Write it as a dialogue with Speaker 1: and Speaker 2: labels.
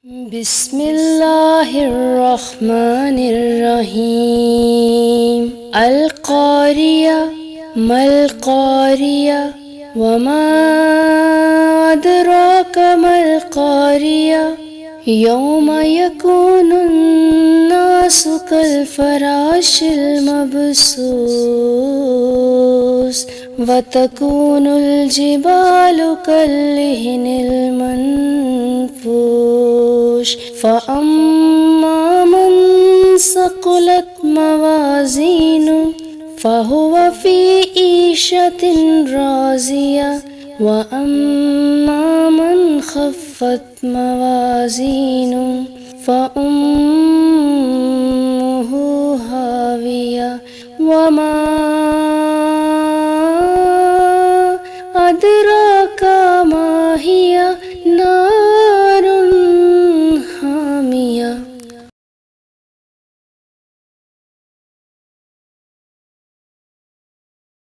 Speaker 1: بسم اللہ الرحمن الرحیم القاریہ ما القاریہ وما ادراک ما القاریہ یوم یکون الناس کالفراش المبثوث وتکون الجبال کالعہن المنفوش فأما من ثقلت موازینہ فهو في عيشة راضية وأما من خفت موازینہ فأمه